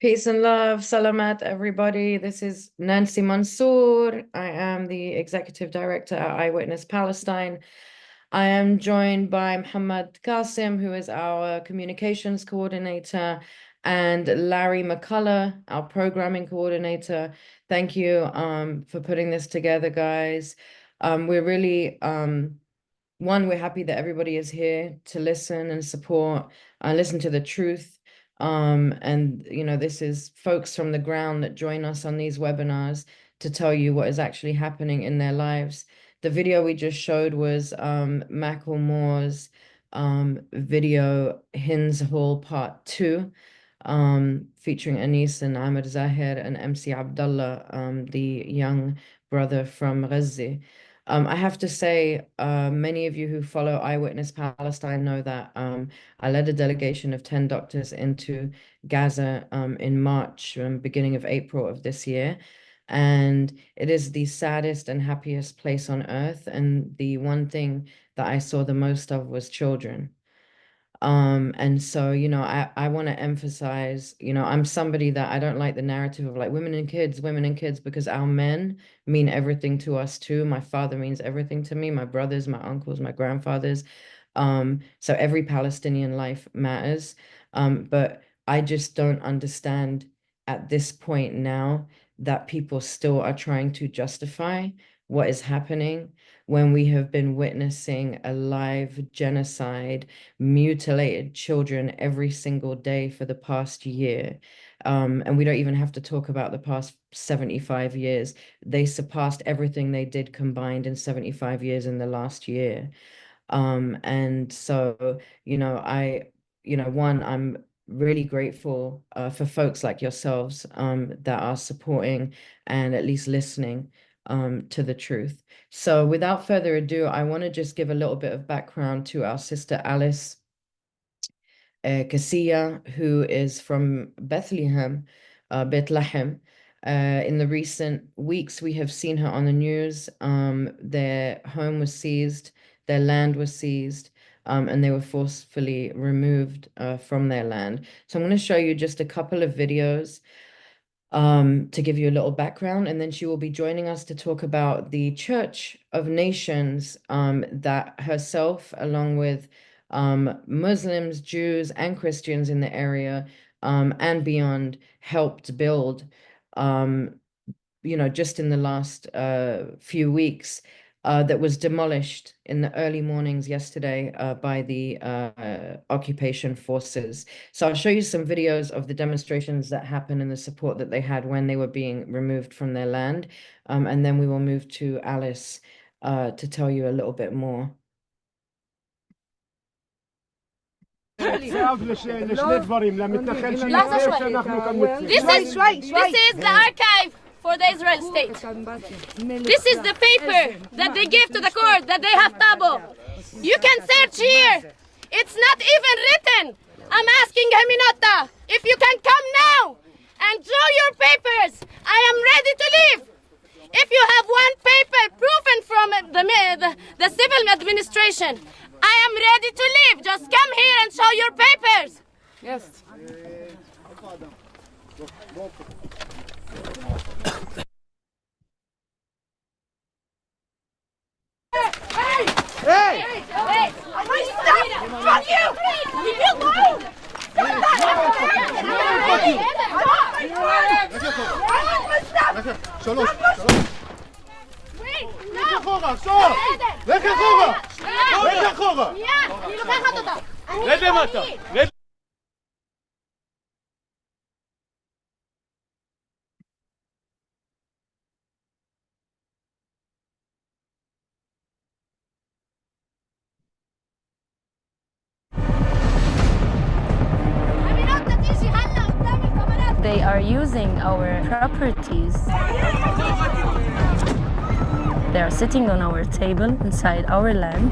Peace and love. Salamat, everybody. This is Nancy Mansour. I am the executive director at Eyewitness Palestine. I am joined by Muhammad Qasim, who is our communications coordinator, and Larry McCullough, our programming coordinator. Thank you for putting this together, guys. We're really we're happy that everybody is here to listen and support, listen to the truth. And this is folks from the ground that join us on these webinars to tell you what is actually happening in their lives. The video we just showed was Makhrour's video, Hin's Hall Part 2, featuring Anis and Ahmed Zahir and MC Abdullah, the young brother from Gaza. I have to say, many of you who follow Eyewitness Palestine know that I led a delegation of 10 doctors into Gaza in March, beginning of April of this year. And it is the saddest and happiest place on earth. And the one thing that I saw the most of was children. And so, I want to emphasize, I'm somebody that I don't like the narrative of like women and kids, because our men mean everything to us too. My father means everything to me, my brothers, my uncles, my grandfathers. So every Palestinian life matters. But I just don't understand at this point now that people still are trying to justify what is happening when we have been witnessing a live genocide, mutilated children every single day for the past year. And we don't even have to talk about the past 75 years. They surpassed everything they did combined in 75 years in the last year. And so, I'm really grateful for folks like yourselves that are supporting and at least listening to the truth. So without further ado, I want to just give a little bit of background to our sister Alice Kisiya, who is from Bethlehem. In the recent weeks, we have seen her on the news. Their home was seized, their land was seized, and they were forcefully removed from their land. So I'm going to show you just a couple of videos to give you a little background, and then she will be joining us to talk about the Church of Nations that herself, along with Muslims, Jews, and Christians in the area and beyond, helped build, just in the last few weeks, that was demolished in the early mornings yesterday by the occupation forces. So I'll show you some videos of the demonstrations that happened and the support that they had when they were being removed from their land. And then we will move to Alice to tell you a little bit more. This is the archive for the Israel state. This is the paper that they give to the court, that they have tabo. You can search here. It's not even written. I'm asking Heminata, if you can come now and show your papers, I am ready to leave. If you have one paper proven from the civil administration, I am ready to leave. Just come here and show your papers. Yes. Hey! Stop! Fuck you! Leave me alone! They are using our properties. They are sitting on our table inside our land.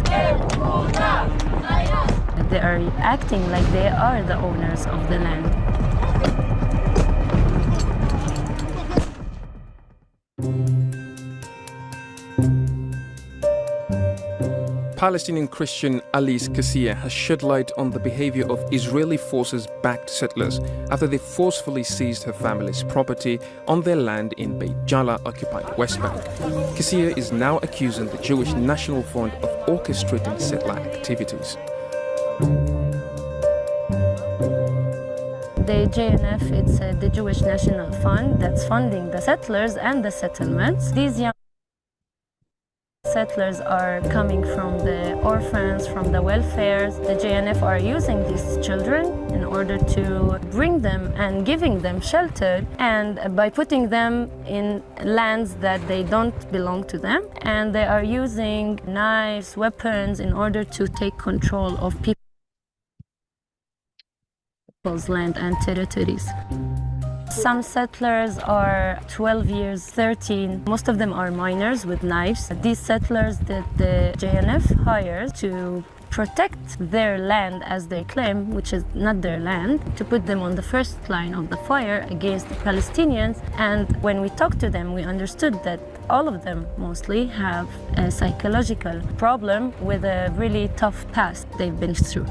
They are acting like they are the owners of the land. Palestinian Christian Alice Kisiya has shed light on the behavior of Israeli forces-backed settlers after they forcefully seized her family's property on their land in Beit Jala-occupied West Bank. Kisiya is now accusing the Jewish National Front of orchestrating settler activities. The JNF, it's the Jewish National Fund that's funding the settlers and the settlements. These young settlers are coming from the orphans, from the welfares. The JNF are using these children in order to bring them and giving them shelter, and by putting them in lands that they don't belong to them, and they are using knives, weapons in order to take control of people's land and territories. Some settlers are 12 years, 13. Most of them are minors with knives. These settlers that the JNF hires to protect their land as they claim, which is not their land, to put them on the first line of the fire against the Palestinians. And when we talked to them, we understood that all of them mostly have a psychological problem with a really tough past they've been through.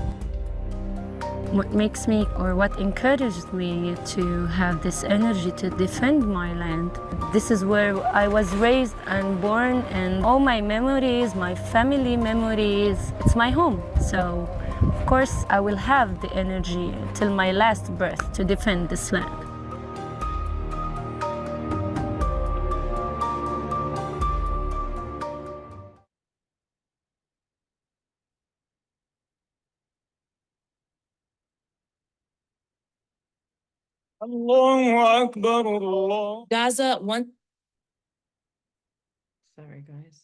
What makes me, or what encouraged me to have this energy to defend my land, this is where I was raised and born, and all my memories, my family memories, it's my home. So, of course, I will have the energy till my last breath to defend this land. Gaza, Sorry, guys.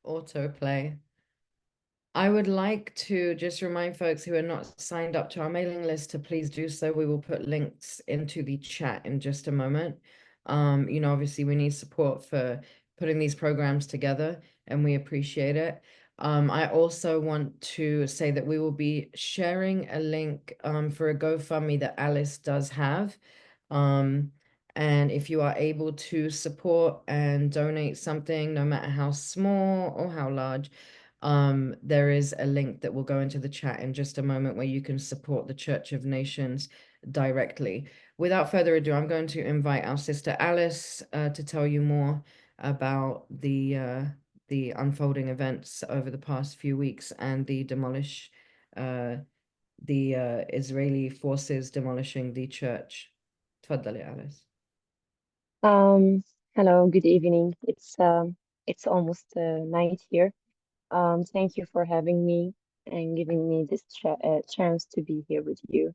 Autoplay. I would like to just remind folks who are not signed up to our mailing list to please do so. We will put links into the chat in just a moment. Obviously we need support for putting these programs together, and we appreciate it. I also want to say that we will be sharing a link for a GoFundMe that Alice does have. And if you are able to support and donate something, no matter how small or how large, there is a link that will go into the chat in just a moment where you can support the Church of Nations directly. Without further ado, I'm going to invite our sister Alice to tell you more about the unfolding events over the past few weeks and the Israeli forces demolishing the church. Tfaddali, Alice. Hello, good evening. It's almost night here. Thank you for having me and giving me this chance to be here with you.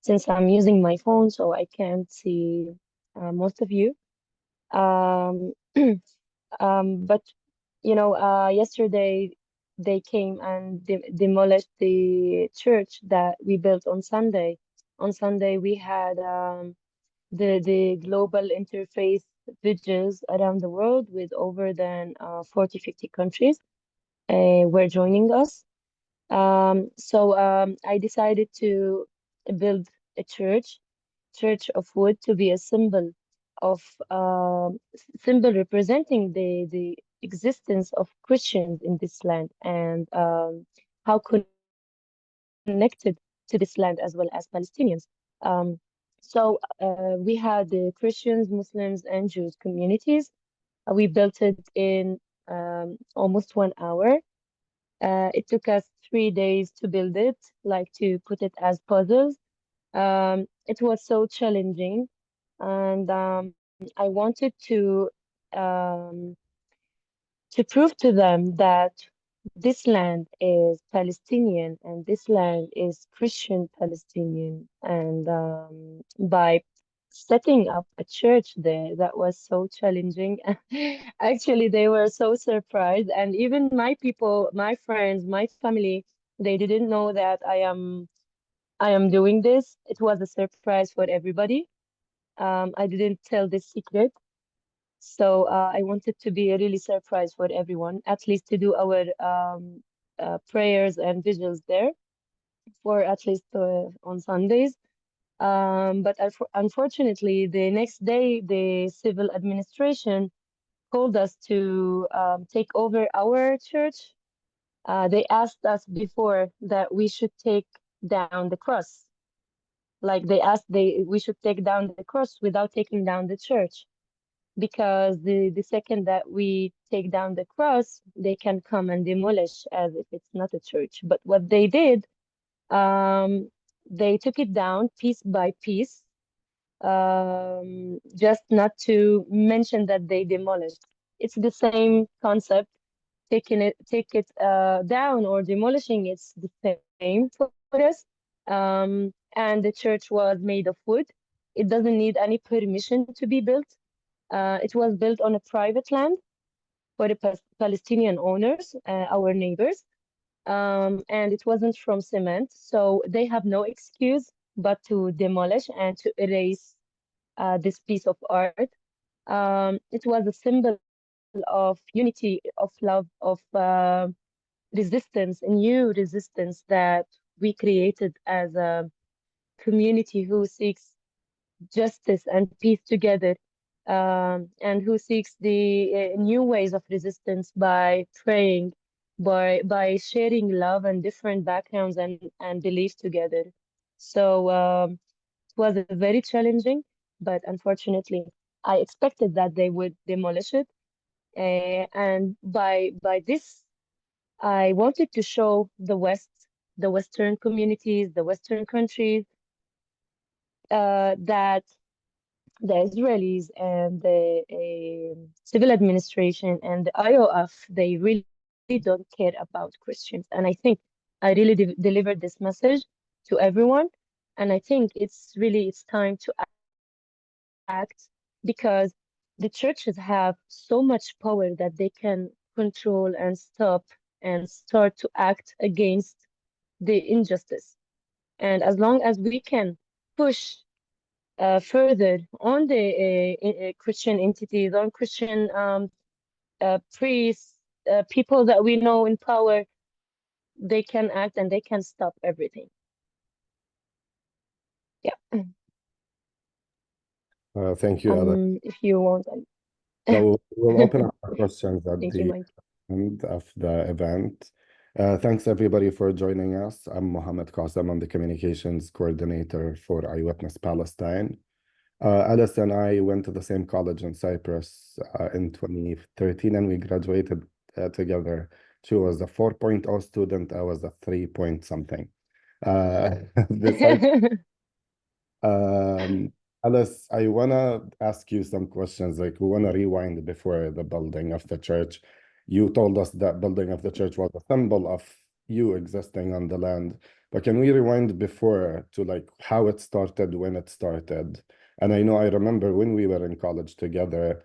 Since I'm using my phone, so I can't see most of you. But yesterday they came and demolished the church that we built on Sunday. On Sunday we had the global interfaith vigils around the world with over than 40, 50 countries were joining us. So I decided to build a church of wood, to be a symbol of symbol representing the existence of Christians in this land, and how connected to this land as well as Palestinians. So we had the Christians, Muslims, and Jews communities. We built it in almost 1 hour. It took us 3 days to build it, like to put it as puzzles. It was so challenging, and I wanted to prove to them that this land is Palestinian and this land is Christian Palestinian. And by setting up a church there, that was so challenging. Actually, they were so surprised, and even my people, my friends, my family, they didn't know that I am doing this. It was a surprise for everybody. I didn't tell this secret. So I wanted to be a really surprise for everyone, at least to do our prayers and vigils there for at least on Sundays. But unfortunately, the next day, the civil administration called us to take over our church. They asked us before that we should take down the cross. Like they asked we should take down the cross without taking down the church, because the second that we take down the cross, they can come and demolish as if it's not a church. But what they did, they took it down piece by piece, just not to mention that they demolished. It's the same concept. Take it down or demolishing, it's the same for us. And the church was made of wood. It doesn't need any permission to be built. It was built on a private land for the Palestinian owners, our neighbors. And it wasn't from cement, so they have no excuse but to demolish and to erase this piece of art. It was a symbol of unity, of love, of resistance, a new resistance that we created as a community who seeks justice and peace together, and who seeks the new ways of resistance by praying, by sharing love and different backgrounds and beliefs together. So it was a very challenging, but unfortunately, I expected that they would demolish it. And by this, I wanted to show the West, the Western communities, the Western countries, that the Israelis and the civil administration and the IOF, they really don't care about Christians. And I think I really delivered this message to everyone. And I think it's time to act, because the churches have so much power that they can control and stop and start to act against the injustice. And as long as we can push further on the Christian entities, on Christian priests, people that we know in power, they can act and they can stop everything. Yeah. Thank you, Ella. If you want, So we'll open up our questions at thank you, the Mike. end of the event. Thanks everybody for joining us. I'm Mohammed Qasim. I'm the communications coordinator for Eyewitness Palestine. Alice and I went to the same college in Cyprus in 2013, and we graduated together. She was a 4.0 student. I was a 3 point something. Alice, I want to ask you some questions. Like, we want to rewind before the building of the church. You told us that building of the church was a symbol of you existing on the land. But can we rewind before to like how it started, when it started? And I remember when we were in college together,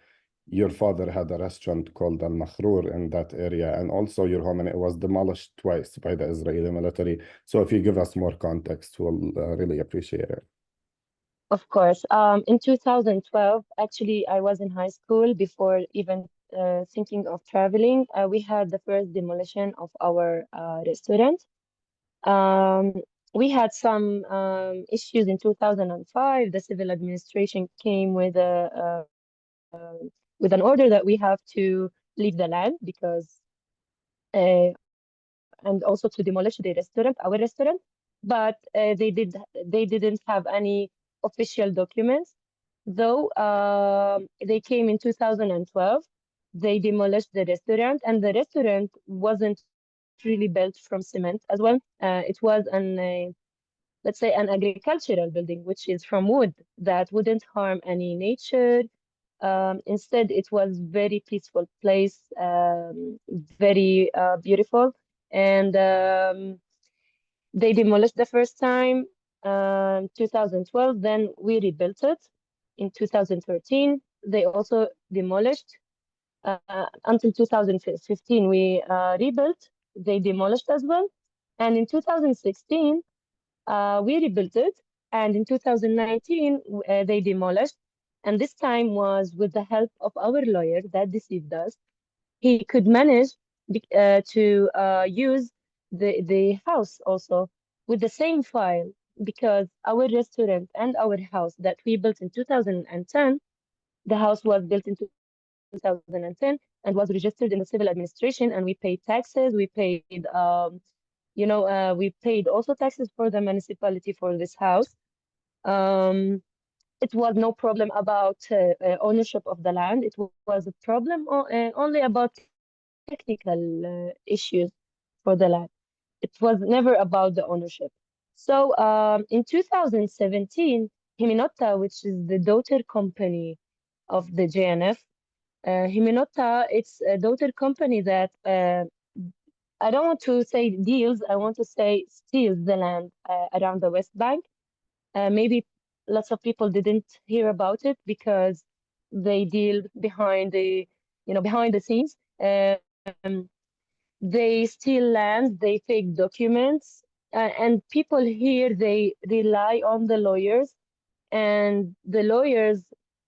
your father had a restaurant called Makhrour in that area, and also your home, and it was demolished twice by the Israeli military. So if you give us more context, we'll really appreciate it. Of course. In 2012, actually, I was in high school before even thinking of traveling. We had the first demolition of our restaurant. We had some issues in 2005. The civil administration came with an order that we have to leave the land, because and also to demolish the restaurant, our restaurant. But they didn't have any official documents. Though they came in 2012, they demolished the restaurant, and the restaurant wasn't really built from cement as well. It was let's say an agricultural building, which is from wood, that wouldn't harm any nature. Instead, it was very peaceful place, very beautiful. And they demolished the first time, 2012. Then we rebuilt it in 2013. They also demolished. Until 2015, we rebuilt. They demolished as well. And in 2016, we rebuilt it. And in 2019, they demolished. And this time was with the help of our lawyer that deceived us. He could manage to use the house also with the same file, because our restaurant and our house that we built in 2010, the house was built in 2010 and was registered in the civil administration, and we paid taxes. We paid, we paid also taxes for the municipality for this house. It was no problem about ownership of the land. It was a problem only about technical issues for the land. It was never about the ownership. So in 2017, Himinotta, which is the daughter company of the JNF, Himinotta, it's a daughter company that I don't want to say deals, I want to say steals the land around the West Bank. Maybe lots of people didn't hear about it because they deal behind the scenes. They steal land, they fake documents, and people here, they rely on the lawyers, and the lawyers,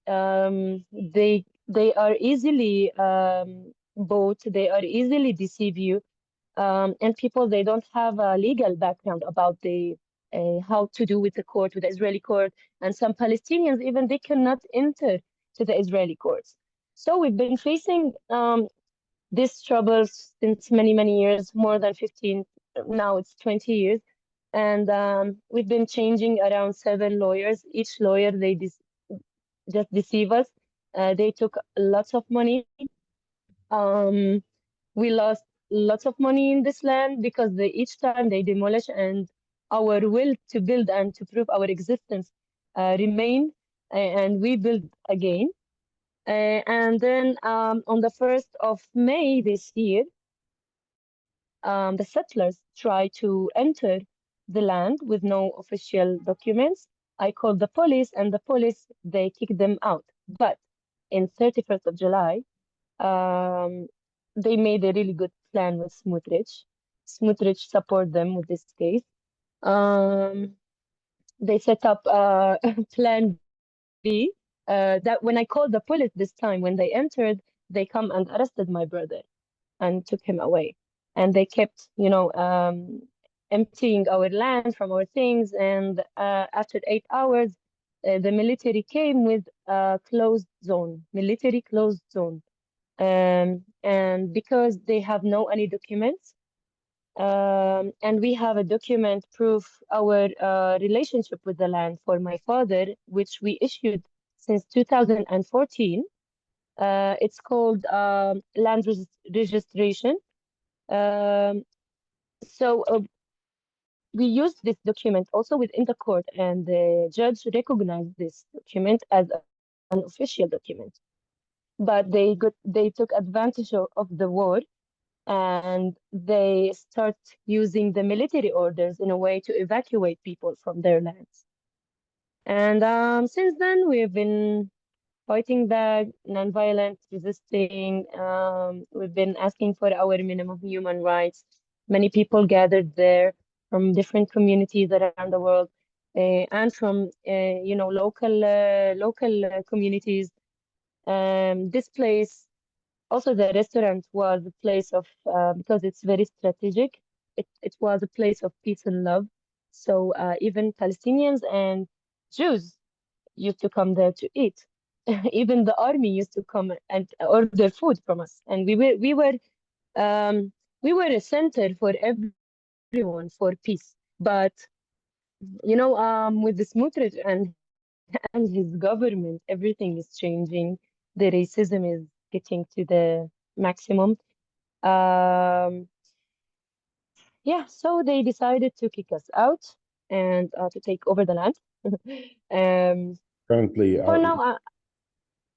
they are easily bought, they are easily deceive you, and people, they don't have a legal background about the how to do with the court, with the Israeli court, and some Palestinians even they cannot enter to the Israeli courts. So we've been facing this troubles since many years, more than 15, now it's 20 years. And we've been changing around 7 lawyers. Each lawyer, they just deceive us. They took lots of money. We lost lots of money in this land because each time they demolish, and our will to build and to prove our existence remain, and we build again. And then on the 1st of May this year, the settlers tried to enter the land with no official documents. I called the police, and the police, they kicked them out. But in 31st of July, they made a really good plan with Smotrich. Smotrich support them with this case. They set up Plan B. That when I called the police this time, when they entered, they come and arrested my brother and took him away. And they kept, emptying our land from our things. And after 8 hours, the military came with a closed zone, military closed zone. And because they have no any documents, and we have a document proof our relationship with the land for my father, which we issued since 2014. It's called land registration. So we used this document also within the court, and the judge recognized this document as an official document. But they took advantage of the war, and they start using the military orders in a way to evacuate people from their lands. And since then, we've been fighting back, nonviolent, resisting. We've been asking for our minimum human rights. Many people gathered there from different communities around the world, and from local communities. This place, also the restaurant, was a place of because it's very strategic. It was a place of peace and love. So even Palestinians and Jews used to come there to eat. Even the army used to come and order food from us, and we were a center for everyone, for peace. But with the Smotrich and his government, everything is changing. The racism is getting to the maximum. Yeah, so they decided to kick us out and to take over the land. Currently, For now, what?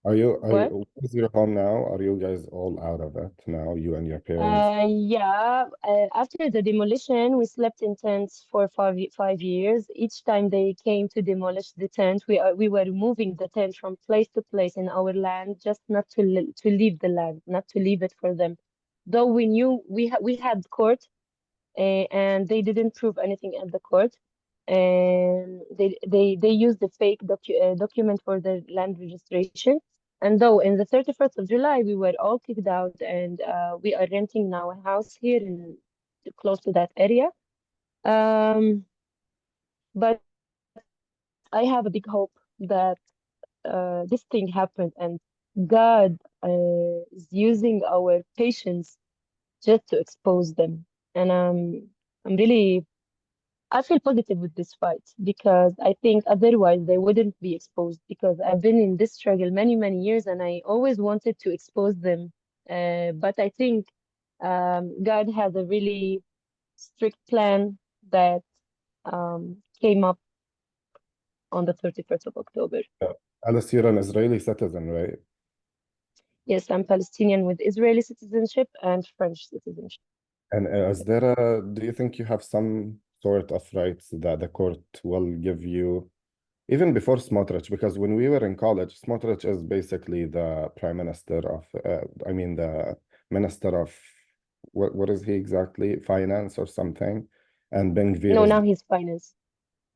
where's your home now? Are you guys all out of it now, you and your parents? Yeah, after the demolition, we slept in tents for 5 years. Each time they came to demolish the tent, we were moving the tent from place to place in our land, just not to leave the land, not to leave it for them. Though we knew we had court, and they didn't prove anything at the court, and they used the fake document for the land registration. And though in the 31st of July, we were all kicked out, and we are renting now a house here close to that area. But I have a big hope that this thing happened, and God is using our patience just to expose them. And I'm really, I feel positive with this fight because I think otherwise they wouldn't be exposed because I've been in this struggle many, many years and I always wanted to expose them. But I think God has a really strict plan that came up on the 31st of October. Alice, you're an Israeli citizen, right? Yes, I'm Palestinian with Israeli citizenship and French citizenship. And do you think you have some sort of rights that the court will give you, even before Smotrich? Because when we were in college, Smotrich is basically the prime minister of, the minister of, what is he exactly? Finance or something? And Ben Gvir No, is, now he's finance.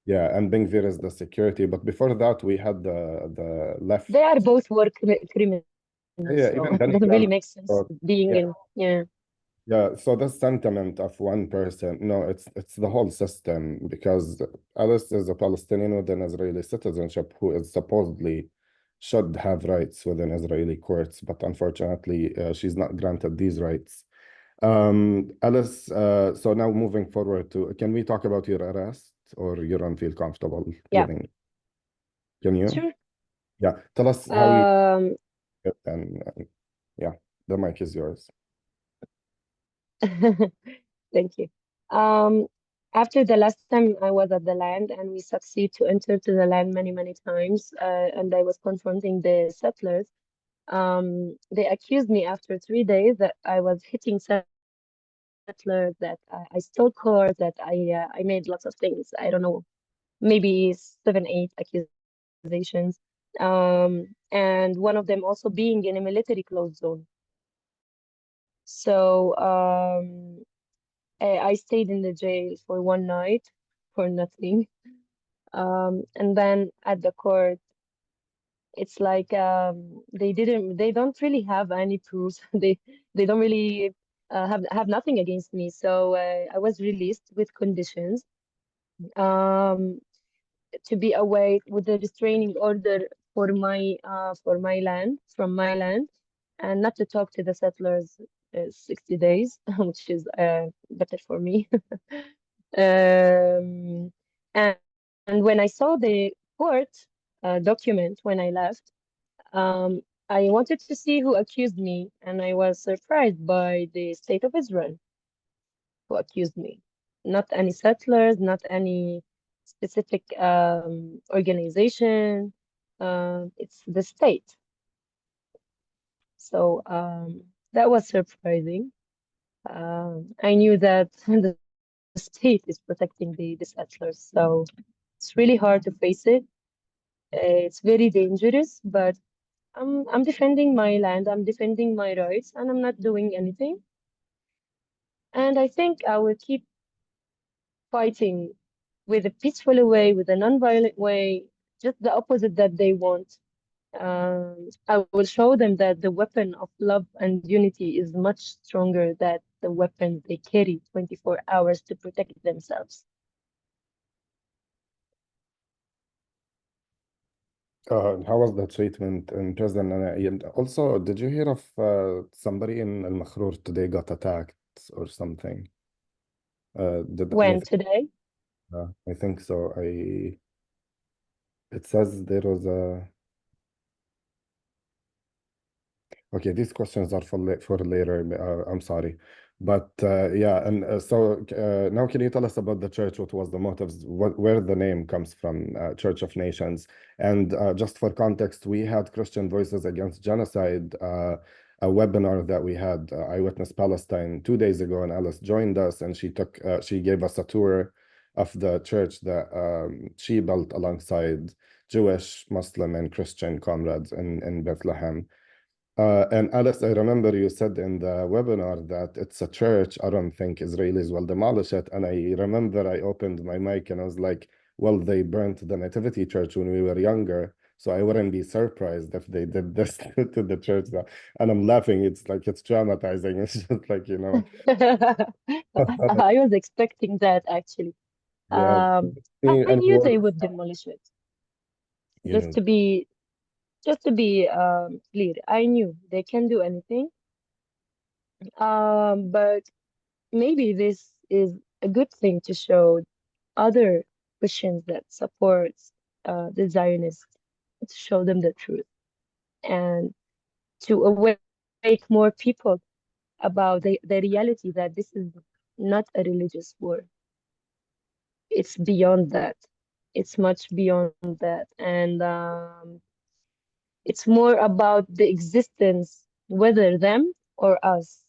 yeah, and Ben Gvir is the security. But before that, we had the left. They are both war criminals, Yeah, so even it Benny doesn't really Gantz. make sense So, being yeah. in, yeah. Yeah, so the sentiment of one person, no, it's the whole system because Alice is a Palestinian with an Israeli citizenship who is supposedly should have rights within Israeli courts, but unfortunately, she's not granted these rights. Alice, so now moving forward can we talk about your arrest or you don't feel comfortable Yeah. giving? Can you? Sure. Yeah, tell us how you get and yeah, the mic is yours. Thank you. After the last time I was at the land and we succeed to enter to the land many, many times, and I was confronting the settlers, they accused me after 3 days that I was hitting settlers, that I stole cars, that I made lots of things. I don't know, maybe 7, 8 accusations. And one of them also being in a military closed zone. So I stayed in the jail for one night for nothing. And then at the court, it's like they don't really have any proofs. They don't really have nothing against me. So I was released with conditions to be away with a restraining order for my land, from my land, and not to talk to the settlers 60 days, which is better for me. Um, and, and when I saw the court document when I left, I wanted to see who accused me, and I was surprised by the State of Israel who accused me. Not any settlers, not any specific organization. It's the state. So that was surprising. I knew that the state is protecting the settlers, so it's really hard to face it. It's very dangerous, but I'm defending my land, I'm defending my rights, and I'm not doing anything. And I think I will keep fighting with a peaceful way, with a non-violent way, just the opposite that they want. I will show them that the weapon of love and unity is much stronger than the weapon they carry 24 hours to protect themselves. How was the treatment in prison? And also, did you hear of somebody in Makhrour today got attacked or something? Did When anything? today? I think so. It says there was a. Okay, these questions are for later. I'm sorry, but yeah, and so now can you tell us about the church? What was the motives? Where the name comes from? Church of Nations. And just for context, we had Christian Voices Against Genocide, a webinar that we had Eyewitness Palestine 2 days ago, and Alice joined us, and she gave us a tour of the church that she built alongside Jewish, Muslim, and Christian comrades in Bethlehem. And Alice, I remember you said in the webinar that it's a church. I don't think Israelis will demolish it. And I remember I opened my mic and I was like, well, they burnt the Nativity Church when we were younger. So I wouldn't be surprised if they did this to the church. And I'm laughing. It's like, it's traumatizing. It's just like, I was expecting that actually. yeah. I And knew they would demolish it. you Just know, to be just to be clear, I knew they can do anything. But maybe this is a good thing to show other Christians that supports the Zionists, to show them the truth and to awake more people about the reality that this is not a religious war. It's beyond that. It's much beyond that. And it's more about the existence, whether them or us.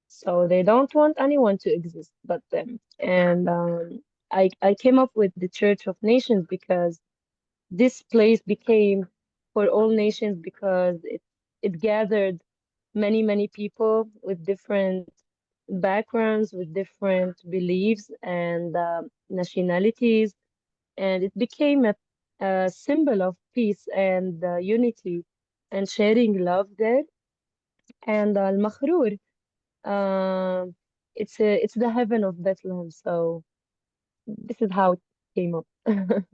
So they don't want anyone to exist but them. And I came up with the Church of Nations because this place became for all nations because it gathered many people with different backgrounds, with different beliefs and nationalities, and it became a symbol of peace and unity and sharing love there. And Al-Makhrour, it's the heaven of Bethlehem. So this is how it came up. That's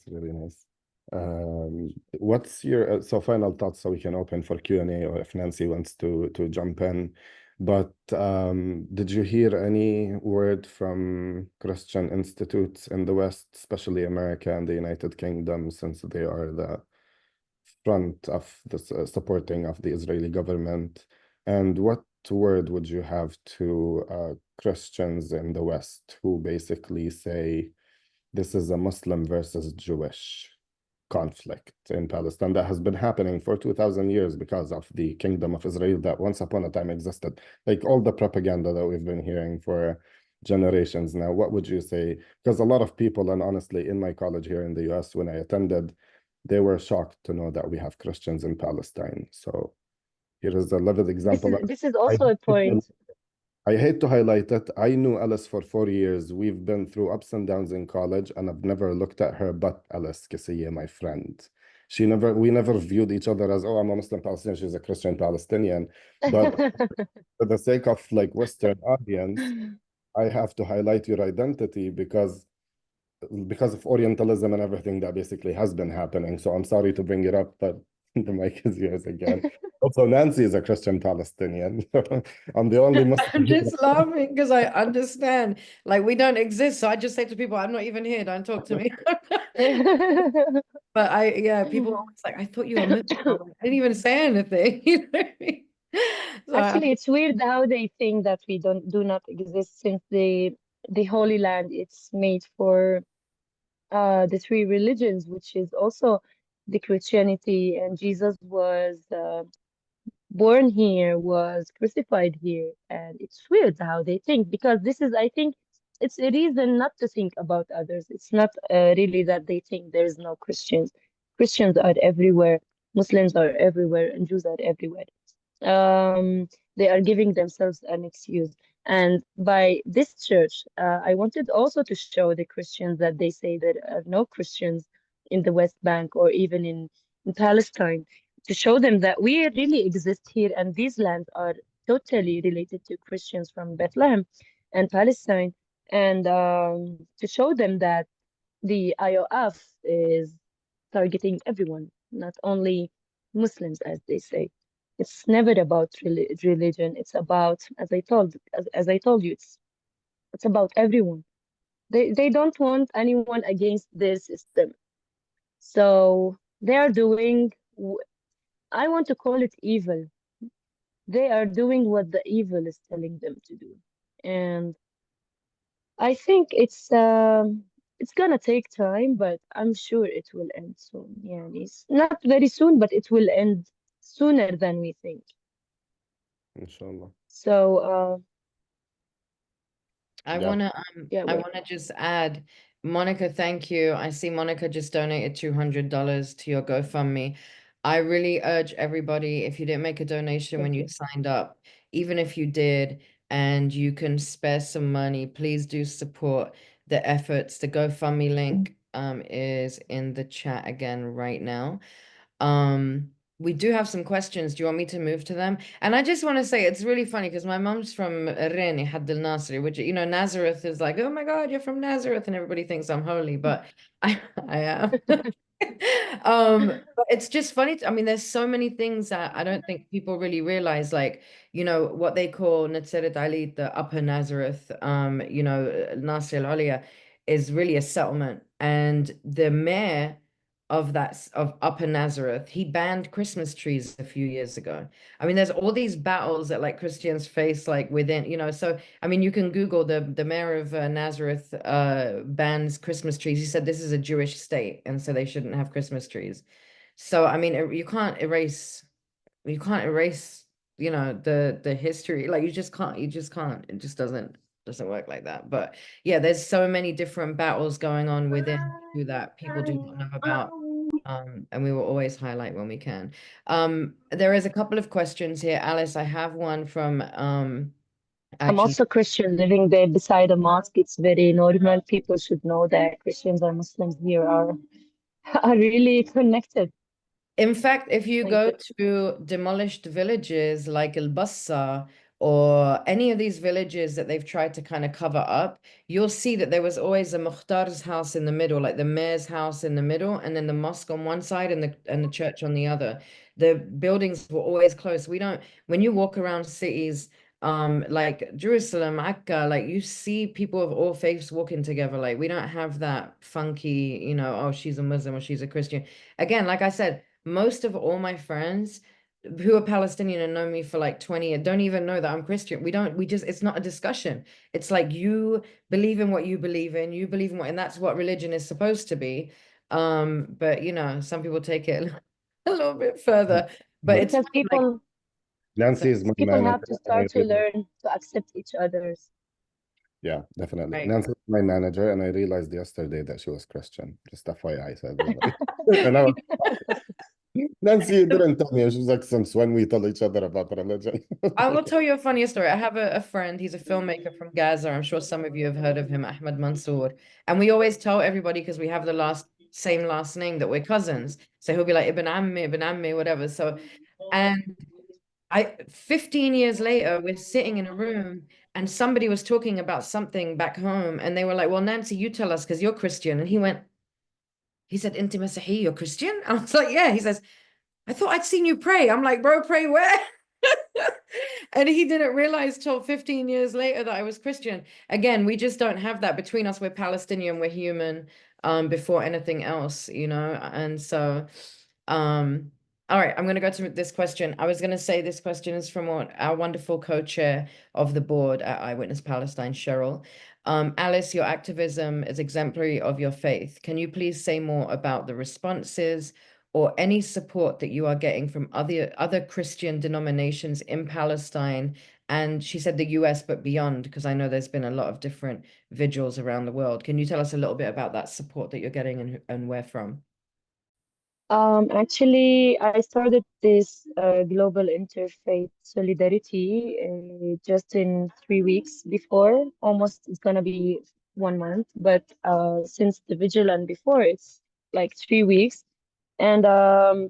really nice. What's your so final thoughts so we can open for Q&A or if Nancy wants to jump in. But did you hear any word from Christian institutes in the West, especially America and the United Kingdom, since they are the front of the supporting of the Israeli government? And what word would you have to Christians in the West who basically say this is a Muslim versus Jewish conflict in Palestine that has been happening for 2,000 years because of the Kingdom of Israel that once upon a time existed? Like all the propaganda that we've been hearing for generations now, what would you say? Because a lot of people, and honestly, in my college here in the US, when I attended, they were shocked to know that we have Christians in Palestine. So here is a livid example. This is also a point. I hate to highlight it. I knew Alice for 4 years. We've been through ups and downs in college, and I've never looked at her but Alice Kisiya, my friend. We never viewed each other as, oh, I'm a Muslim Palestinian, she's a Christian Palestinian. But for the sake of like Western audience, I have to highlight your identity because of Orientalism and everything that basically has been happening. So I'm sorry to bring it up, but the mic is yours again. Also, Nancy is a Christian Palestinian. I'm the only Muslim I'm here. just laughing because I understand. Like, we don't exist. So I just say to people, I'm not even here. Don't talk to me. But people are always like, I thought you were Muslim. I'm like, I didn't even say anything. You know what I mean? So Actually, it's weird how they think that we do not exist, since the Holy Land it's made for the three religions, which is also the Christianity, and Jesus was born here, was crucified here, and it's weird how they think, because this is, I think, it's a reason not to think about others. It's not really that they think there is no Christians. Christians are everywhere, Muslims are everywhere, and Jews are everywhere. They are giving themselves an excuse. And by this church, I wanted also to show the Christians that they say there are no Christians in the West Bank or even in Palestine, to show them that we really exist here, and these lands are totally related to Christians from Bethlehem and Palestine, and to show them that the IOF is targeting everyone, not only Muslims, as they say. It's never about religion. It's about, as I told you, it's about everyone. They don't want anyone against their system. So they are doing, I want to call it evil. They are doing what the evil is telling them to do. And I think it's gonna take time, but I'm sure it will end soon. Yeah, it's not very soon, but it will end sooner than we think. Inshallah. So I Yeah. wanna yeah, I wait. wanna just add, Monica, thank you. I see Monica just donated $200 to your GoFundMe. I really urge everybody, if you didn't make a donation when Thank you you. signed up, even if you did and you can spare some money, please do support the efforts. The GoFundMe link is in the chat again right now. We do have some questions. Do you want me to move to them? And I just want to say it's really funny because my mom's from Reni, Hadd al Nasri, which, you know, Nazareth is like, oh my God, you're from Nazareth, and everybody thinks I'm holy, but I am. But it's just funny. I mean, there's so many things that I don't think people really realize, like, what they call Nazaret Ali, the Upper Nazareth, Nasir al-Ulia is really a settlement. And the mayor of Upper Nazareth, he banned Christmas trees a few years ago. I mean, there's all these battles that like Christians face, like within, so I mean, you can Google the mayor of Nazareth bans Christmas trees. He said this is a Jewish state, and so they shouldn't have Christmas trees. So I mean, you can't erase, the history. Like you just can't. It just doesn't work like that. But yeah, there's so many different battles going on within that people do not know about. And we will always highlight when we can. There is a couple of questions here, Alice. I have one from I'm actually. also Christian living there beside a mosque. It's very normal. People should know that Christians and Muslims here are are really connected. In fact, if you Thank go you. to demolished villages like El Bassa or any of these villages that they've tried to kind of cover up, you'll see that there was always a Mukhtar's house in the middle, like the mayor's house in the middle, and then the mosque on one side and the church on the other. The buildings were always close. When you walk around cities, like Jerusalem, Akka, like you see people of all faiths walking together. Like we don't have that funky, oh, she's a Muslim or she's a Christian. Again, like I said, most of all my friends who are Palestinian and know me for like 20 years don't even know that I'm Christian. It's not a discussion. It's like you believe in what you believe in, and that's what religion is supposed to be. But some people take it a little bit further. But it's Because funny, like, Nancy is my people have to manager, and I start to realized, learn to accept each other's. yeah, definitely. right. Nancy is my manager, and I realized yesterday that she was Christian. Just FYI, to everybody. And I was, Nancy, you didn't tell me. She was like, since when we tell each other about religion? I will tell you a funny story. I have a friend, he's a filmmaker from Gaza. I'm sure some of you have heard of him, Ahmed Mansour. And we always tell everybody because we have the same last name that we're cousins. So he'll be like Ibn Ammi, whatever. So, and 15 years later, we're sitting in a room and somebody was talking about something back home. And they were like, well, Nancy, you tell us because you're Christian. And he said, Inti Masihi, you're Christian? I was like, yeah. He says, I thought I'd seen you pray. I'm like, bro, pray where? And he didn't realize till 15 years later that I was Christian. Again, we just don't have that between us. We're Palestinian, we're human, before anything else, And so, all right, I'm going to go to this question. I was going to say this question is from our wonderful co-chair of the board at Eyewitness Palestine, Cheryl. Alice, your activism is exemplary of your faith. Can you please say more about the responses or any support that you are getting from other Christian denominations in Palestine? And she said the US, but beyond, because I know there's been a lot of different vigils around the world. Can you tell us a little bit about that support that you're getting and where from? Actually, I started this global interfaith solidarity just in 3 weeks before. Almost it's gonna be 1 month, but since the vigil and before, it's like 3 weeks. And I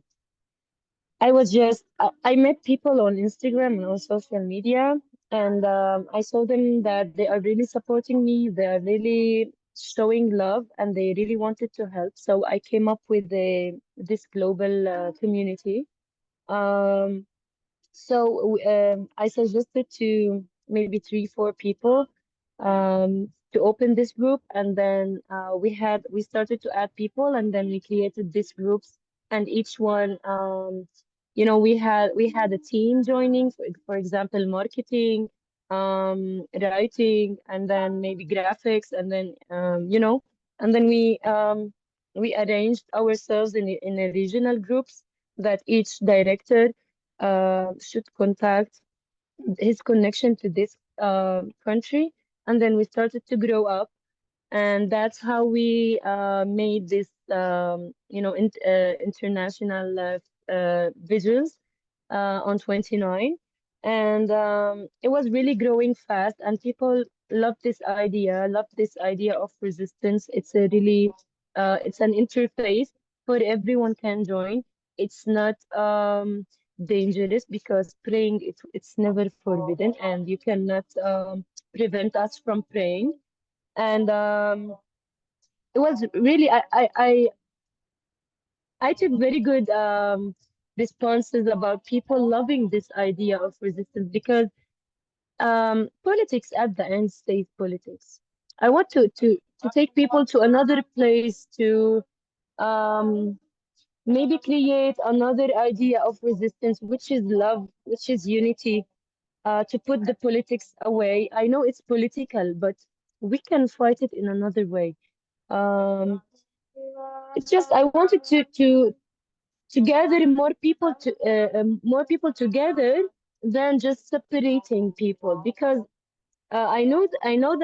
met people on Instagram and on social media, and I saw them that they are really supporting me. They are really showing love, and they really wanted to help. So I came up with this global community. Um, I suggested to maybe 3, 4 people to open this group, and then we started to add people, and then we created these groups, and each one, we had a team joining, for example, marketing, writing, and then maybe graphics, and then and then we arranged ourselves in a regional groups that each director should contact his connection to this country, and then we started to grow up, and that's how we made this international vigils on 29, and it was really growing fast, and people love this idea of resistance. It's a really it's an interface for everyone can join. It's not dangerous because praying it's never forbidden, and you cannot prevent us from praying. And it was really I took very good responses about people loving this idea of resistance because politics at the end stays politics. I want to take people to another place to um, maybe create another idea of resistance, which is love, which is unity, to put the politics away. I know it's political, but we can fight it in another way. Um, it's just I wanted to gather more people together than just separating people because I know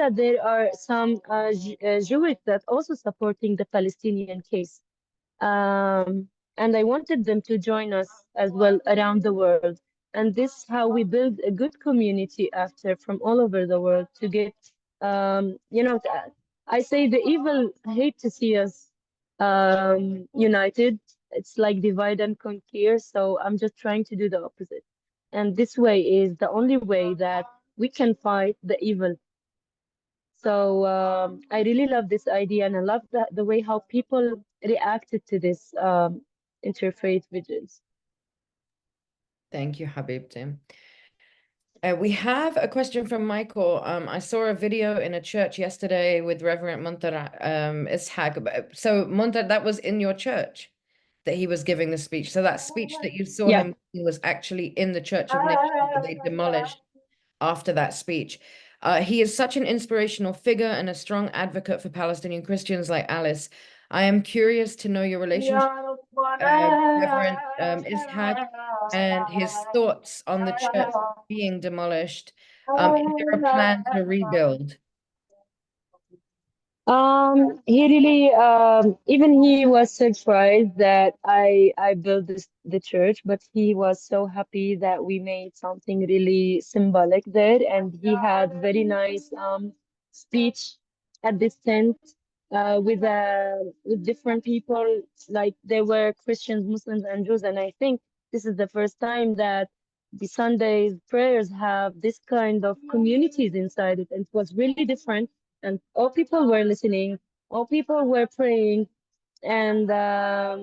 that there are some Jewish that also supporting the Palestinian case, and I wanted them to join us as well around the world. And this is how we build a good community after from all over the world to get, I say the evil hate to see us united. It's like divide and conquer. So I'm just trying to do the opposite. And this way is the only way that we can fight the evil. So I really love this idea, and I love the way how people reacted to this interfaith vigils. Thank you, Habibti. We have a question from Michael. I saw a video in a church yesterday with Reverend Muntar Ishaq. So Muntar, that was in your church that he was giving the speech. So that speech that you saw Yeah. him, he was actually in the Church of Nations that they demolished after that speech. He is such an inspirational figure and a strong advocate for Palestinian Christians like Alice. I am curious to know your relationship, Reverend Ishaq, and his thoughts on the church being demolished. Is there a plan to rebuild? He really, even he was surprised that I built the church, but he was so happy that we made something really symbolic there, and he had very nice speech at this tent with different people, like there were Christians, Muslims, and Jews, and I think this is the first time that the Sundays prayers have this kind of communities inside it, and it was really different and all people were listening, all people were praying, and I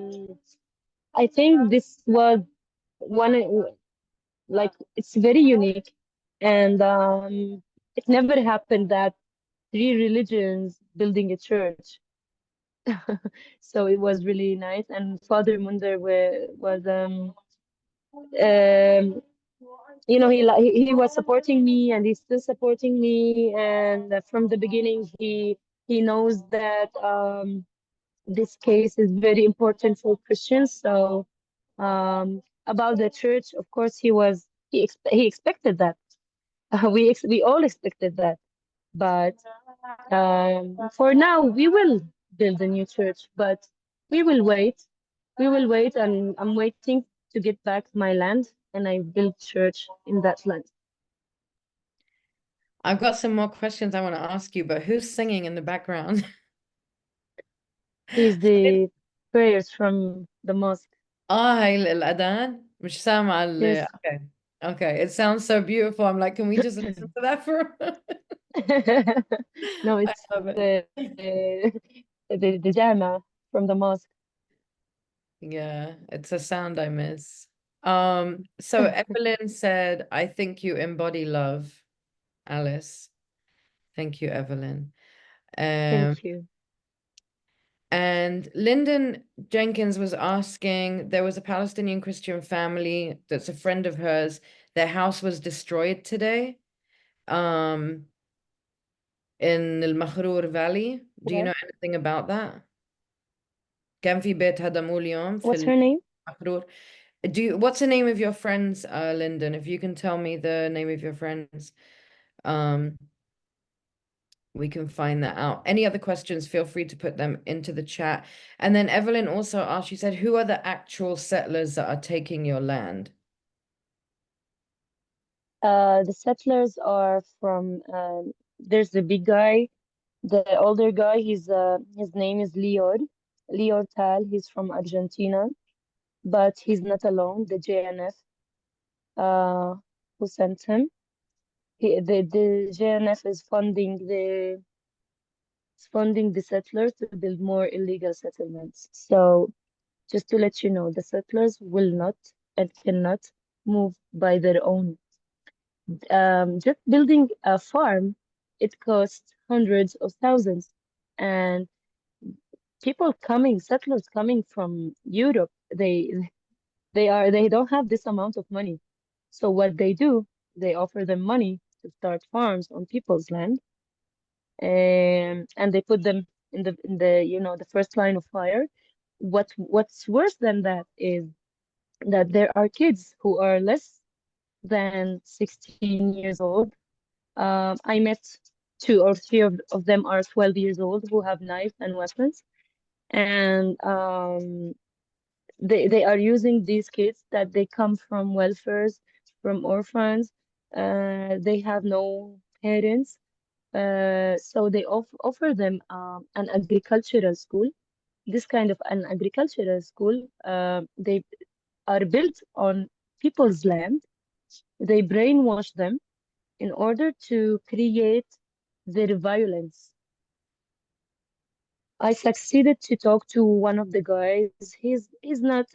think this was one like it's very unique, and it never happened that three religions building a church. So it was really nice, and Father Munder was um he was supporting me and he's still supporting me, and from the beginning he knows that this case is very important for Christians. So about the church, of course he expected that. We all expected that, but for now we will build a new church, but we will wait. We will wait, and I'm waiting to get back my land, and I build church in that land. I've got some more questions I want to ask you, but who's singing in the background? Is the prayers from the mosque. هاي الأذان مش سامعة Yes. okay. Okay, it sounds so beautiful. I'm like, can we just listen to that for No, I it's love it. the jama from the mosque. Yeah, it's a sound I miss. So Evelyn said, I think you embody love, Alice. Thank you, Evelyn. Thank you. And Lyndon Jenkins was asking, there was a Palestinian Christian family that's a friend of hers. Their house was destroyed today, in the Makhrour Valley. Do you know anything about that? كان في بيت هدموه اليوم What's في her name? المخرور. What's the name of your friends, Lyndon? If you can tell me the name of your friends, we can find that out. Any other questions, feel free to put them into the chat. And then Evelyn also asked, she said, who are the actual settlers that are taking your land? The settlers are from there's the big guy, the older guy, his name is Lior Tal, he's from Argentina, but he's not alone. The JNF who sent him. The JNF is funding the settlers to build more illegal settlements. So Just to let you know, the settlers will not and cannot move by their own. Just building a farm, it costs hundreds of thousands. And settlers coming from Europe, they don't have this amount of money. So what they do, they offer them money to start farms on people's land, and they put them in the first line of fire. What's worse than that is that there are kids who are less than 16 years old. I met two or three of them are 12 years old who have knives and weapons, and they are using these kids that they come from welfares, from orphans. They have no parents, so they offer them an agricultural school. This kind of an agricultural school, they are built on people's land. They brainwash them in order to create their violence. I succeeded to talk to one of the guys. He's not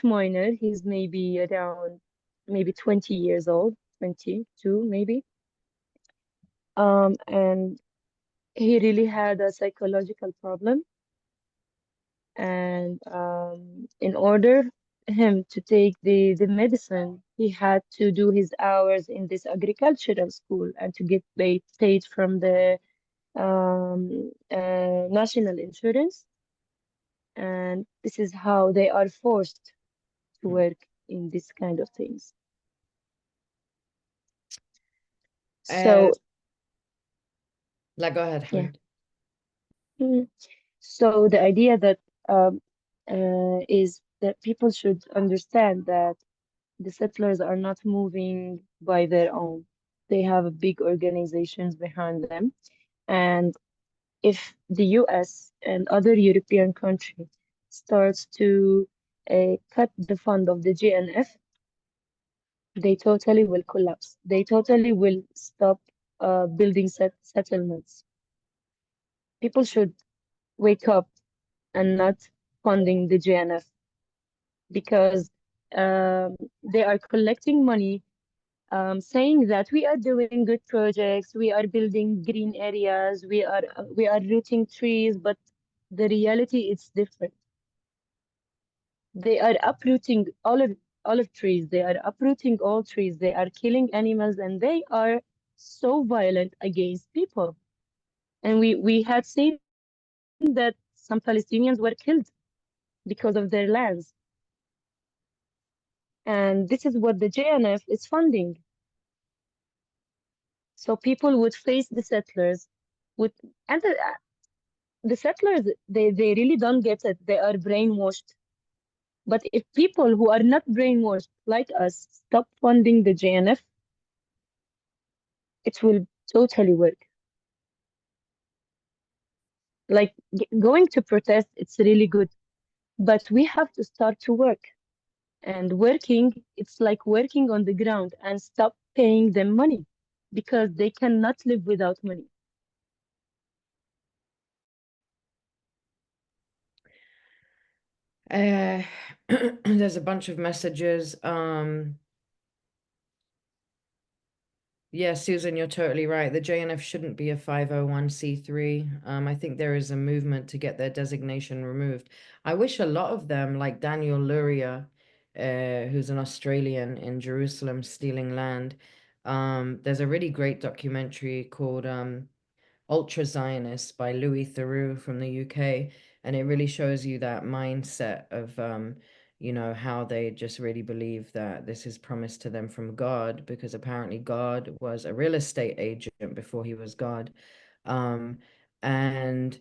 minor. He's maybe around maybe 20 years old, 22 maybe. And he really had a psychological problem. And in order him to take the medicine, he had to do his hours in this agricultural school and to get paid from the national insurance. And this is how they are forced to work in this kind of things. So, Go ahead, yeah. Hamid. So the idea that is that people should understand that the settlers are not moving by their own. They have big organizations behind them. And if the US and other European countries starts to cut the fund of the GNF, they totally will collapse. They totally will stop building settlements. People should wake up and not funding the GNF because they are collecting money, saying that we are doing good projects, we are building green areas, we are rooting trees, but the reality is different. They are uprooting all of trees. They are uprooting all trees. They are killing animals, and they are so violent against people. And we had seen that some Palestinians were killed because of their lands. And this is what the JNF is funding. So people would face the settlers and the settlers, they really don't get it. They are brainwashed. But if people who are not brainwashed like us stop funding the JNF, it will totally work. Like going to protest, it's really good, but we have to start to work. And working, it's like working on the ground and stop paying them money because they cannot live without money. There's a bunch of messages. Yeah, Susan, you're totally right. The JNF shouldn't be a 501c3. I think there is a movement to get their designation removed. I wish a lot of them, like Daniel Luria, who's an Australian in Jerusalem stealing land. There's a really great documentary called Ultra Zionist by Louis Theroux from the UK, and it really shows you that mindset of how they just really believe that this is promised to them from God, because apparently God was a real estate agent before he was God. And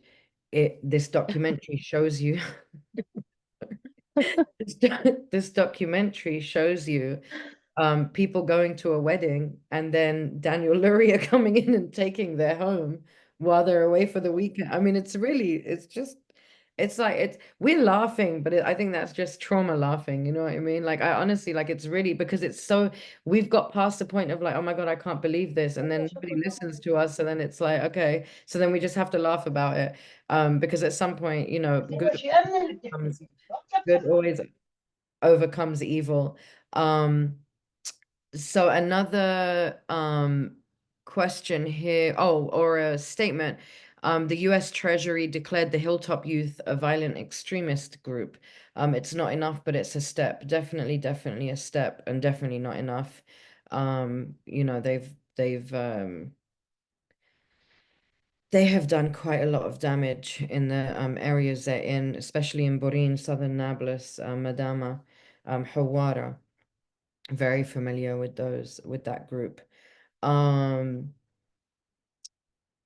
this documentary shows you this documentary shows you people going to a wedding and then Daniel Luria coming in and taking their home while they're away for the weekend. I mean, it's It's like we're laughing, but I think that's just trauma laughing, you know what I mean? Like I honestly like it's really because it's so we've got past the point of like, oh my God, I can't believe this. And then nobody listens to us. And then it's like, okay, so then we just have to laugh about it. Because at some point, you know, comes, good always overcomes evil. So another question here, or a statement. The US Treasury declared the Hilltop Youth a violent extremist group. It's not enough, but it's a step. Definitely a step, and definitely not enough. You know, they have done quite a lot of damage in the areas they're in, especially in Borin, southern Nablus, Madama, Hawara. Very familiar with that group.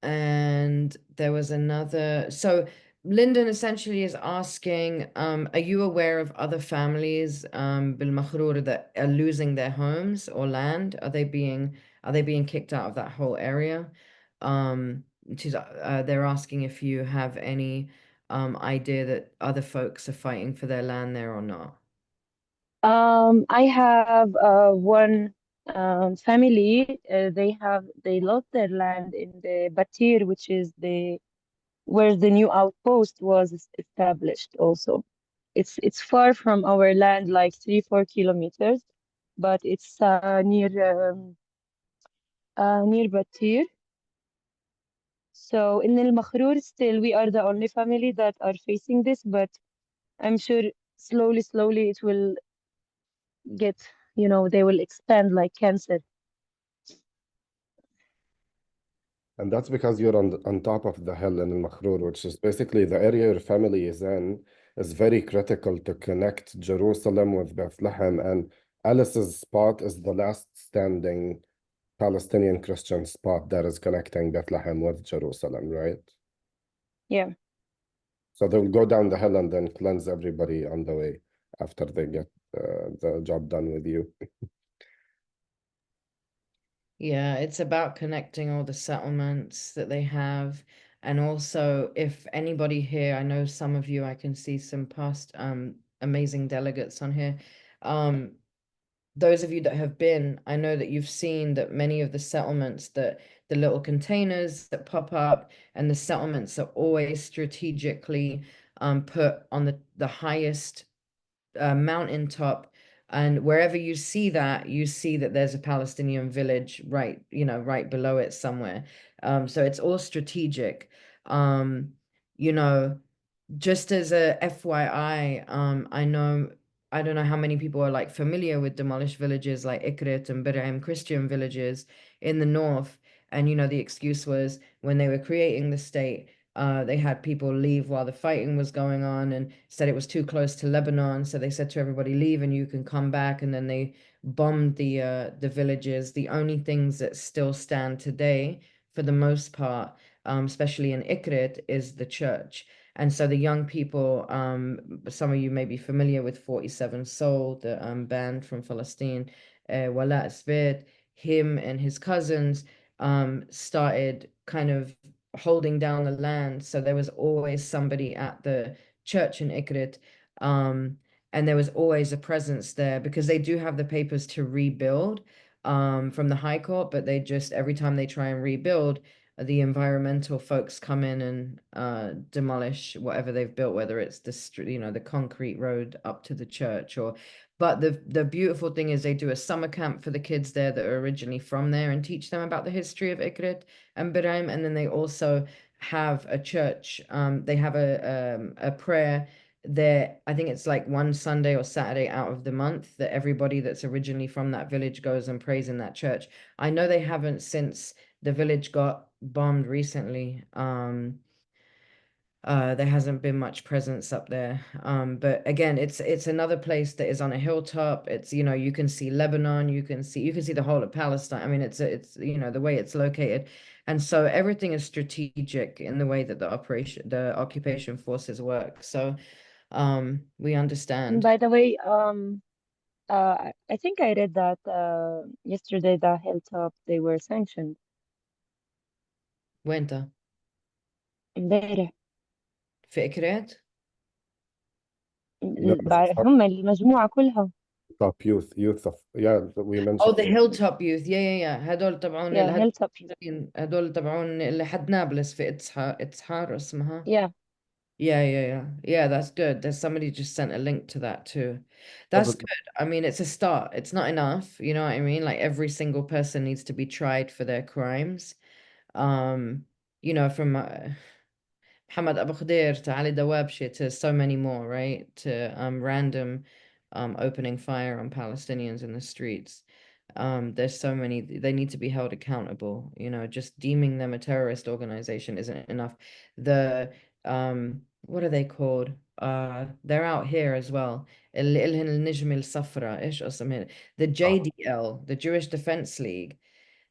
And there was another. So Lyndon essentially is asking, are you aware of other families, bil Makhrour, that are losing their homes or land? Are they being kicked out of that whole area? They're asking if you have any idea that other folks are fighting for their land there or not. I have one family. They lost their land in the Batir, which is the where the new outpost was established. Also, it's far from our land, like 3-4 kilometers, but it's near Batir. So in Al Makhrour, still we are the only family that are facing this, but I'm sure slowly it will get, they will expand like cancer. And that's because you're on top of the hill in Makhrour, which is basically the area your family is in, is very critical to connect Jerusalem with Bethlehem. And Alice's spot is the last standing Palestinian Christian spot that is connecting Bethlehem with Jerusalem, right? Yeah. So they'll go down the hill and then cleanse everybody on the way after they get the job done with you. Yeah, it's about connecting all the settlements that they have. And also, if anybody here, I know some of you, I can see some past amazing delegates on here. Those of you that have been, I know that you've seen that many of the settlements, that the little containers that pop up, and the settlements are always strategically put on the highest mountaintop. And wherever you see that there's a Palestinian village right, right below it somewhere. So it's all strategic. You know, just as a FYI, I don't know how many people are like familiar with demolished villages like Ikrit and Bir'im, Christian villages in the north. And the excuse was when they were creating the state, they had people leave while the fighting was going on and said it was too close to Lebanon. So they said to everybody, leave and you can come back. And then they bombed the villages. The only things that still stand today, for the most part, especially in Ikrit, is the church. And so the young people, some of you may be familiar with 47 Soul, the band from Palestine, Wala Asbet, him and his cousins started kind of holding down the land. So there was always somebody at the church in Ikrit, and there was always a presence there because they do have the papers to rebuild from the High Court, but they just, every time they try and rebuild, the environmental folks come in and demolish whatever they've built, whether it's the concrete road up to the church but the beautiful thing is they do a summer camp for the kids there that are originally from there and teach them about the history of Ikrit and Biraim. And then they also have a church. They have a prayer there. I think it's like one Sunday or Saturday out of the month that everybody that's originally from that village goes and prays in that church. I know they haven't since the village got bombed recently. There hasn't been much presence up there. But again, it's another place that is on a hilltop. It's, you can see Lebanon, you can see the whole of Palestine. I mean, it's the way it's located. And so everything is strategic in the way that the occupation forces work. So we And understand. by the way, I think I read that yesterday the Hilltop they were sanctioned. وين امبارح. في إكريت؟ No, هم المجموعة كلها. top youth of yeah we Oh, mentioned the hilltop youth. Yeah. هدول تبعون Yeah, hilltop youth. هدول تبعون اللي حد نابلس في إتسحار اسمها. Yeah. Yeah, that's good. There's somebody just sent a link to that too. That's good. I mean, it's a start. It's not enough, you know what I mean? Like every single person needs to be tried for their crimes. You know, from Muhammad Abu Khadir to Ali Dawabshi to so many more, right? To random opening fire on Palestinians in the streets. There's so many, they need to be held accountable. You know, just deeming them a terrorist organization isn't enough. The what are they called? They're out here as well. النجم الصفراء إيش اسمها? The JDL, the Jewish Defense League.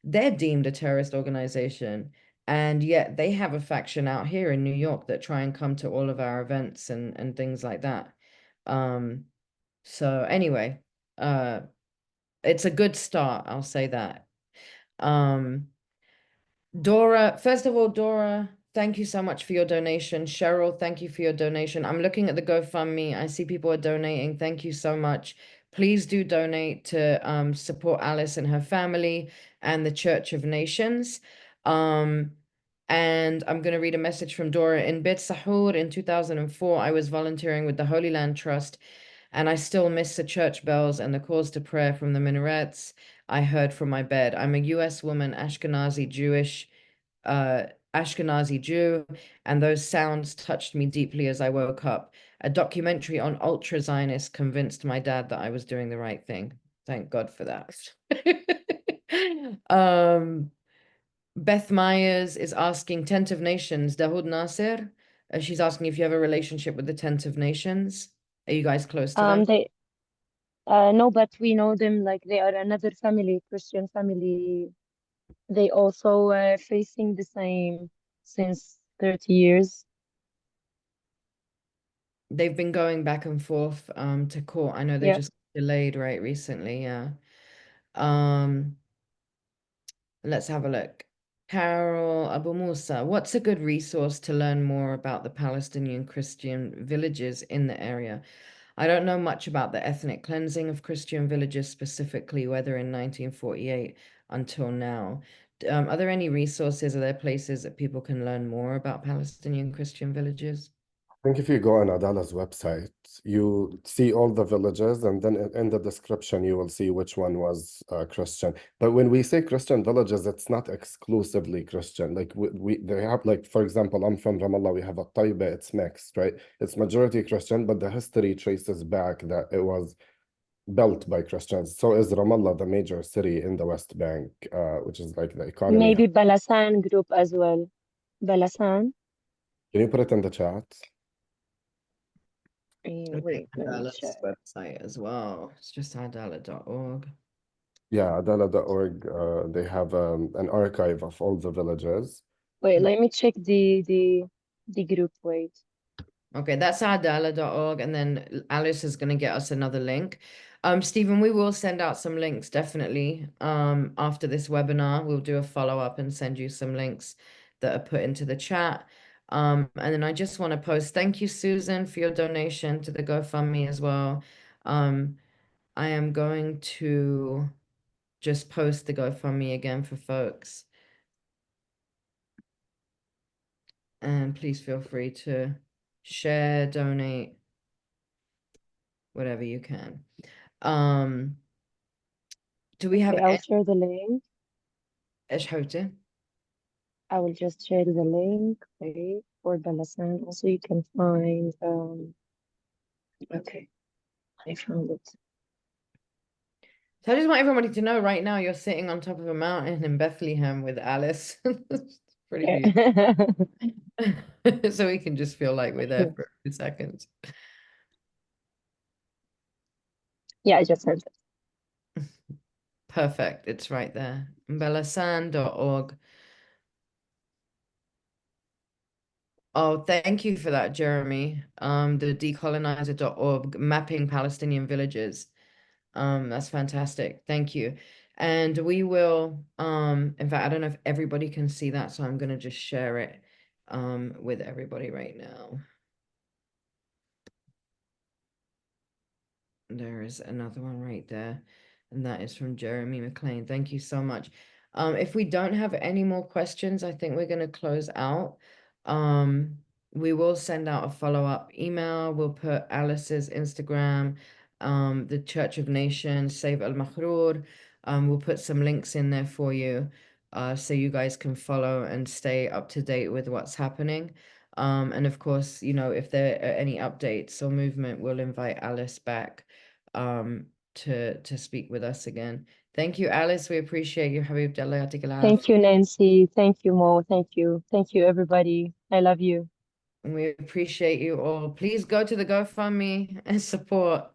They're deemed a terrorist organization, and yet they have a faction out here in New York that try and come to all of our events and things like that. So anyway, it's a good start, I'll say that. Dora, first of all, Dora, thank you so much for your donation. Cheryl, thank you for your donation. I'm looking at the GoFundMe. I see people are donating. Thank you so much. Please do donate to support Alice and her family and the Church of Nations. And I'm going to read a message from Dora. In Beit Sahur in 2004, I was volunteering with the Holy Land Trust, and I still miss the church bells and the calls to prayer from the minarets I heard from my bed. I'm a US woman, Ashkenazi Jew, and those sounds touched me deeply as I woke up. A documentary on ultra Zionists convinced my dad that I was doing the right thing. Thank God for that. Beth Myers is asking Tent of Nations, Dahoud Nasser. She's asking if you have a relationship with the Tent of Nations. Are you guys close to them? They no, but we know them, like they are another family, Christian family. They also facing the same since 30 years. They've been going back and forth to court. I know they Yeah. just delayed right recently, yeah. Let's have a look. Carol Abu Musa, what's a good resource to learn more about the Palestinian Christian villages in the area? I don't know much about the ethnic cleansing of Christian villages specifically, whether in 1948 until now. Are there any resources? Are there places that people can learn more about Palestinian Christian villages? I think if you go on Adala's website, you see all the villages, and then in the description, you will see which one was Christian. But when we say Christian villages, it's not exclusively Christian. Like they have, like, for example, I'm from Ramallah, we have a Taiba, it's mixed, right? It's majority Christian, but the history traces back that it was built by Christians. So is Ramallah, the major city in the West Bank, which is like the economy. Maybe Balasan group as well. Balasan. Can you put it in the chat? Wait, let me Adala's check. website as well. It's just adala.org. Yeah, adala.org. They have an archive of all the villages. Wait, let me check the group. Wait. Okay, that's adala.org, and then Alice is going to get us another link. Stephen, we will send out some links definitely. After this webinar, we'll do a follow-up and send you some links that are put into the chat. And then I just want to post, thank you, Susan, for your donation to the GoFundMe as well. I am going to just post the GoFundMe again for folks. And please feel free to share, donate, whatever you can. Do we have I'll share the link. ايش حبيبتي؟ I will just share the link, okay, for Balasan. Also, you can find okay, I found it. So I just want everybody to know right now you're sitting on top of a mountain in Bethlehem with Alice. It's pretty beautiful. So we can just feel like we're there for a few seconds. Yeah, I just sent it. Perfect. It's right there. Belasan.org. Oh, thank you for that, Jeremy. The decolonizer.org, mapping Palestinian villages. That's fantastic. Thank you. And we will, in fact, I don't know if everybody can see that, so I'm gonna just share it with everybody right now. There is another one right there, and that is from Jeremy McLean. Thank you so much. If we don't have any more questions, I think we're going to close out. We will send out a follow-up email. We'll put Alice's Instagram, the Church of Nations, Save Al Makhrour. We'll put some links in there for you, so you guys can follow and stay up to date with what's happening. And of course, you know, if there are any updates or movement, we'll invite Alice back to speak with us again. Thank you, Alice. We appreciate you. Habib Jallah, yatik al-af. Thank you, Nancy. Thank you, Mo. Thank you. Thank you, everybody. I love you. And we appreciate you all. Please go to the GoFundMe and support.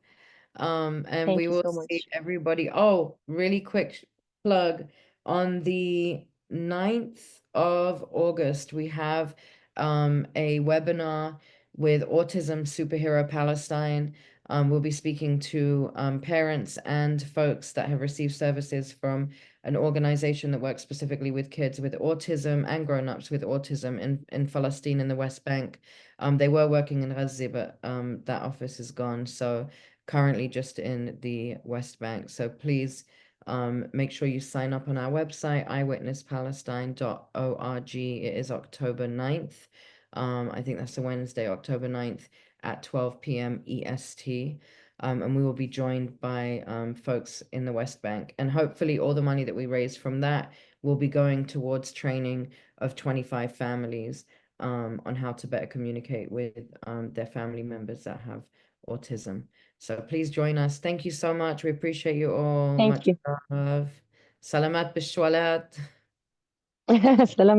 And Thank we you will so see much. everybody. Oh, really quick plug. On the 9th of August, we have a webinar with Autism Superhero Palestine. We'll be speaking to parents and folks that have received services from an organization that works specifically with kids with autism and grown-ups with autism in Palestine in the West Bank. They were working in Gaza, but that office is gone. So currently just in the West Bank. So please make sure you sign up on our website, eyewitnesspalestine.org. It is October 9th. I think that's a Wednesday, October 9th at 12 p.m. EST. And we will be joined by folks in the West Bank. And hopefully all the money that we raise from that will be going towards training of 25 families on how to better communicate with their family members that have autism. So please join us. Thank you so much. We appreciate you all. Thank Much you. love. Salamat bishwalat. Salam